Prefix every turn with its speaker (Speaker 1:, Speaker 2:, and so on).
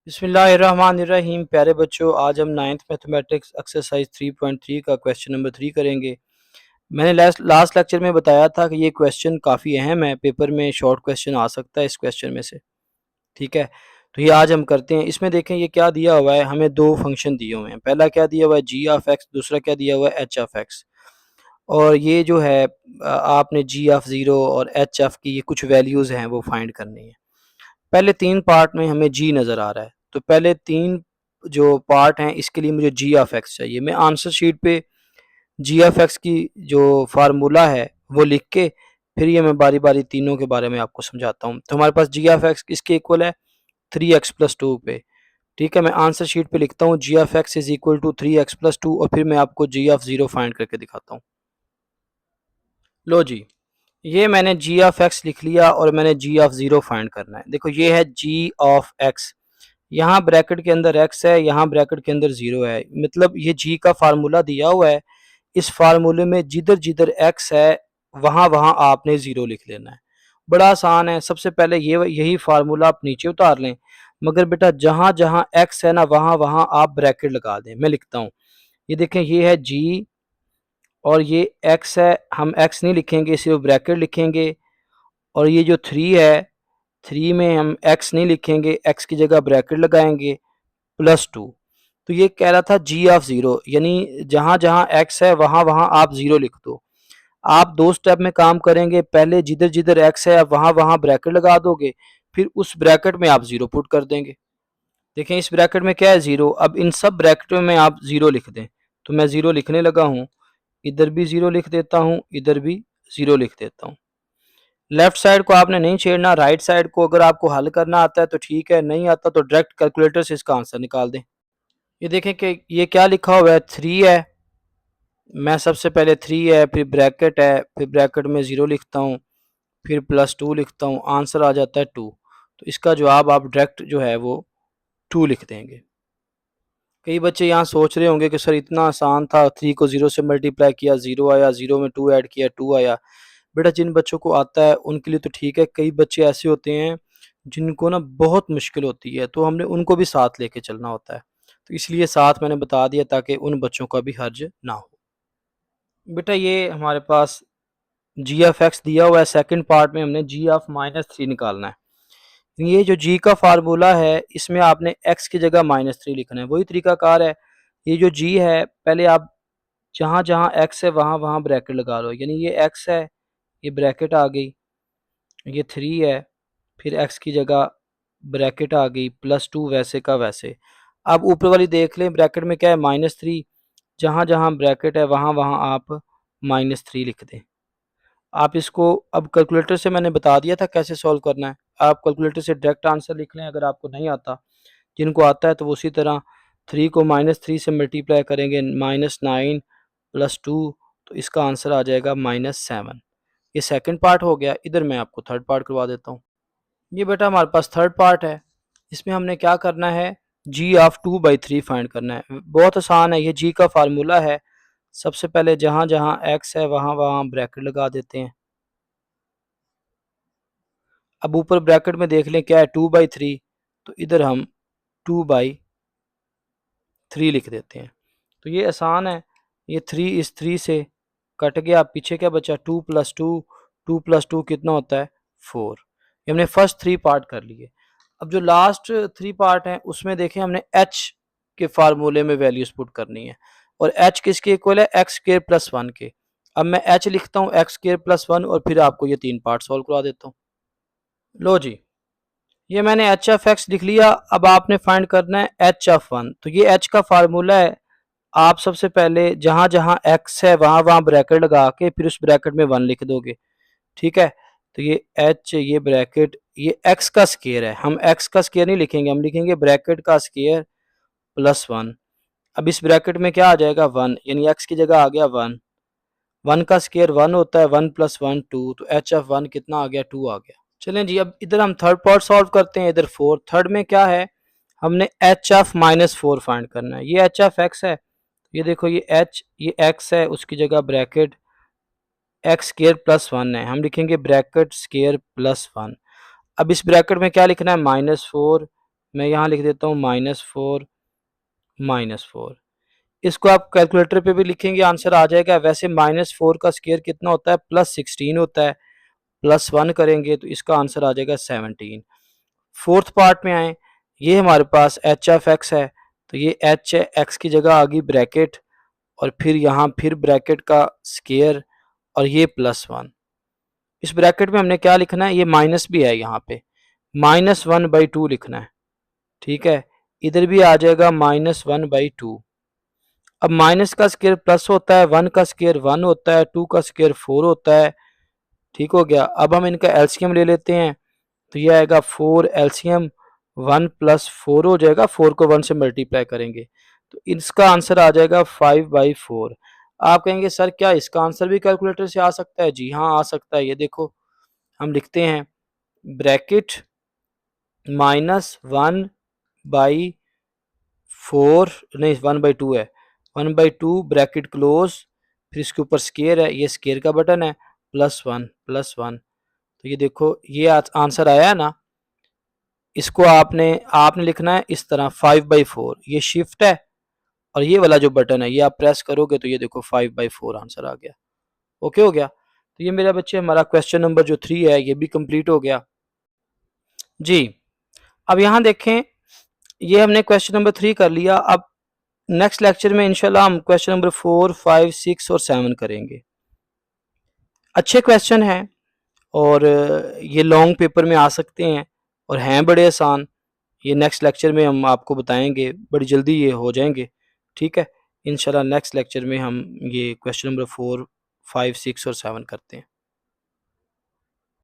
Speaker 1: बिस्मिल्लाहिर्रहमानिर्रहीम। प्यारे बच्चों, आज हम नाइन्थ मैथमेटिक्स एक्सरसाइज 3.3 का क्वेश्चन नंबर 3 करेंगे। मैंने लास्ट लेक्चर में बताया था कि ये क्वेश्चन काफ़ी अहम है, पेपर में शॉर्ट क्वेश्चन आ सकता है इस क्वेश्चन में से। ठीक है, तो ये आज हम करते हैं। इसमें देखें ये क्या दिया हुआ है, हमें दो फंक्शन दिए हुए हैं। पहला क्या दिया हुआ है, जी ऑफ एक्स, दूसरा क्या दिया हुआ है, एच ऑफ एक्स। और ये जो है आपने जी ऑफ ज़ीरो और एच ऑफ की ये कुछ वैल्यूज़ हैं वो फाइंड करनी है। पहले तीन पार्ट में हमें जी नज़र आ रहा है, तो पहले तीन जो पार्ट हैं इसके लिए मुझे जी ऑफ एक्स चाहिए। मैं आंसर शीट पे जी ऑफ एक्स की जो फार्मूला है वो लिख के फिर ये मैं बारी बारी तीनों के बारे में आपको समझाता हूँ। तो हमारे पास जी ऑफ एक्स किसके इक्वल है, 3x+2 पे। ठीक है, मैं आंसर शीट पे लिखता हूँ g of x is equal to 3x+2 और फिर मैं आपको जी ऑफ ज़ीरो फाइंड करके दिखाता हूँ। लो जी, ये मैंने जी ऑफ एक्स लिख लिया और मैंने जी ऑफ ज़ीरो फाइंड करना है। देखो ये है जी ऑफ एक्स, यहाँ ब्रैकेट के अंदर x है, यहाँ ब्रैकेट के अंदर 0 है, मतलब ये g का फार्मूला दिया हुआ है। इस फार्मूले में जिधर जिधर x है वहाँ वहाँ आपने 0 लिख लेना है। बड़ा आसान है। सबसे पहले ये यही फार्मूला आप नीचे उतार लें, मगर बेटा जहाँ जहाँ x है ना वहाँ वहाँ आप ब्रैकेट लगा दें। मैं लिखता हूँ, ये देखें ये है g और ये x है, हम x नहीं लिखेंगे, सिर्फ ब्रैकेट लिखेंगे। और ये जो 3 है, 3 में हम x नहीं लिखेंगे, x की जगह ब्रैकेट लगाएंगे +2। तो ये कह रहा था जी ऑफ ज़ीरो, यानी जहाँ जहाँ x है वहाँ वहाँ आप ज़ीरो लिख दो। आप दो स्टेप में काम करेंगे, पहले जिधर जिधर x है वहाँ वहाँ ब्रैकेट लगा दोगे, फिर उस ब्रैकेट में आप ज़ीरो पुट कर देंगे। देखें इस ब्रैकेट में क्या है, ज़ीरो। अब इन सब ब्रैकेटों में आप ज़ीरो लिख दें, तो मैं ज़ीरो लिखने लगा हूँ। इधर भी ज़ीरो लिख देता हूँ, इधर भी ज़ीरो लिख देता हूँ। लेफ्ट साइड को आपने नहीं छेड़ना, राइट साइड को अगर आपको हल करना आता है तो ठीक है, नहीं आता तो डायरेक्ट कैलकुलेटर से इसका आंसर निकाल दें। ये देखें कि ये क्या लिखा हुआ है, 3 है। मैं सबसे पहले 3 है, फिर ब्रैकेट है, फिर ब्रैकेट में 0 लिखता हूँ, फिर +2 लिखता हूँ, आंसर आ जाता है 2। तो इसका जवाब आप डायरेक्ट जो है वो 2 लिख देंगे। कई बच्चे यहाँ सोच रहे होंगे कि सर इतना आसान था, 3 को 0 से मल्टीप्लाई किया 0 आया, 0 में 2 ऐड किया 2 आया। बेटा जिन बच्चों को आता है उनके लिए तो ठीक है, कई बच्चे ऐसे होते हैं जिनको ना बहुत मुश्किल होती है, तो हमने उनको भी साथ लेके चलना होता है। तो इसलिए साथ मैंने बता दिया ताकि उन बच्चों का भी हर्ज ना हो। बेटा ये हमारे पास जी ऑफ एक्स दिया हुआ है, सेकंड पार्ट में हमने जी ऑफ -3 निकालना है। ये जो जी का फार्मूला है इसमें आपने एक्स की जगह -3 लिखना है, वही तरीकाकार है। ये जो जी है, पहले आप जहाँ जहाँ एक्स है वहाँ वहाँ ब्रैकेट लगा लो, यानी ये एक्स है, ये ब्रैकेट आ गई, ये 3 है, फिर एक्स की जगह ब्रैकेट आ गई, +2 वैसे का वैसे। अब ऊपर वाली देख लें, ब्रैकेट में क्या है, -3। जहाँ जहाँ ब्रैकेट है वहाँ वहाँ आप -3 लिख दें। आप इसको अब कैलकुलेटर से मैंने बता दिया था कैसे सॉल्व करना है। आप कैलकुलेटर से डायरेक्ट आंसर लिख लें अगर आपको नहीं आता। जिनको आता है तो वो उसी तरह 3 को -3 से मल्टीप्लाई करेंगे, -9 +2, तो इसका आंसर आ जाएगा -7। ये सेकंड पार्ट हो गया। इधर मैं आपको थर्ड पार्ट करवा देता हूँ। ये बेटा हमारे पास थर्ड पार्ट है। इसमें हमने क्या करना है, जी ऑफ 2/3 फाइंड करना है। बहुत आसान है, ये जी का फार्मूला है। सबसे पहले जहाँ जहाँ एक्स है वहाँ वहाँ ब्रैकेट लगा देते हैं। अब ऊपर ब्रैकेट में देख लें क्या है, 2/3, तो इधर हम 2/3 लिख देते हैं। तो ये आसान है। ये 3 इस 3 से कट गया, पीछे क्या बचा, 2 + 2 कितना होता है, 4। ये हमने फर्स्ट 3 पार्ट कर लिए। अब जो लास्ट 3 पार्ट हैं उसमें देखें हमने एच के फार्मूले में वैल्यूज पुट करनी है, और एच किसके इक्वल है, x² + 1 के। अब मैं एच लिखता हूँ x² + 1 और फिर आपको ये 3 पार्ट सॉल्व करवा देता हूँ। लो जी, ये मैंने एच ऑफ एक्स लिख लिया। अब आपने फाइंड करना है एच ऑफ 1। तो ये एच का फार्मूला है। आप सबसे पहले जहाँ जहाँ एक्स है वहाँ वहाँ ब्रैकेट लगा के फिर उस ब्रैकेट में 1 लिख दोगे। ठीक है, तो ये एच, ये ब्रैकेट, ये एक्स का स्केयर है। हम एक्स का स्केयर नहीं लिखेंगे, हम लिखेंगे ब्रैकेट का स्केयर +1। अब इस ब्रैकेट में क्या आ जाएगा, 1, यानी एक्स की जगह आ गया 1। 1 का स्केयर 1 होता है, 1 + 1 2, तो एच ऑफ 1 कितना आ गया, 2 आ गया। चलें जी, अब इधर हम थर्ड पार्ट सॉल्व करते हैं। इधर 4, थर्ड में क्या है, हमने एच ऑफ -4 फाइंड करना है। ये एच ऑफ एक्स है, ये देखो ये एच, ये एक्स है, उसकी जगह ब्रैकेट x² + 1 है, हम लिखेंगे ब्रैकेट स्केयर +1। अब इस ब्रैकेट में क्या लिखना है, -4 मैं यहाँ लिख देता हूँ -4 -4। इसको आप कैलकुलेटर पे भी लिखेंगे आंसर आ जाएगा। वैसे -4 का स्क्वायर कितना होता है, +16 होता है। +1 करेंगे तो इसका आंसर आ जाएगा 17। फोर्थ पार्ट में आए, ये हमारे पास एच ऑफ एक्स है, तो ये एच है, एक्स की जगह आ गई ब्रैकेट और फिर यहाँ फिर ब्रैकेट का स्क्वायर और ये +1। इस ब्रैकेट में हमने क्या लिखना है, ये माइनस भी है यहाँ पे, -1/2 लिखना है। ठीक है, इधर भी आ जाएगा -1/2। अब माइनस का स्क्वायर प्लस होता है, 1 का स्क्वायर 1 होता है, 2 का स्क्वायर 4 होता है। ठीक हो गया। अब हम इनका एलसीएम ले लेते हैं, तो ये आएगा 4 एलसीएम 1 + 4 हो जाएगा, 4 को 1 से मल्टीप्लाई करेंगे तो इसका आंसर आ जाएगा 5/4। आप कहेंगे सर क्या इसका आंसर भी कैलकुलेटर से आ सकता है? जी हाँ, आ सकता है। ये देखो हम लिखते हैं ब्रैकेट -1/4 नहीं 1/2 है, 1/2 ब्रैकेट क्लोज, फिर इसके ऊपर स्क्वायर है, ये स्क्वायर का बटन है, +1 तो ये देखो ये आंसर आया है ना। इसको आपने लिखना है इस तरह 5/4, ये शिफ्ट है और ये वाला जो बटन है ये आप प्रेस करोगे तो ये देखो 5/4 आंसर आ गया। ओके हो गया। तो ये मेरा बच्चे हमारा क्वेश्चन नंबर जो 3 है ये भी कंप्लीट हो गया जी। अब यहाँ देखें, ये हमने क्वेश्चन नंबर 3 कर लिया। अब नेक्स्ट लेक्चर में इंशाल्लाह हम क्वेश्चन नंबर 4, 5, 6 और 7 करेंगे। अच्छे क्वेश्चन हैं और ये लॉन्ग पेपर में आ सकते हैं और हैं बड़े आसान। ये नेक्स्ट लेक्चर में हम आपको बताएंगे, बड़ी जल्दी ये हो जाएंगे। ठीक है, इंशाल्लाह नेक्स्ट लेक्चर में हम ये क्वेश्चन नंबर 4, 5, 6 और 7 करते हैं।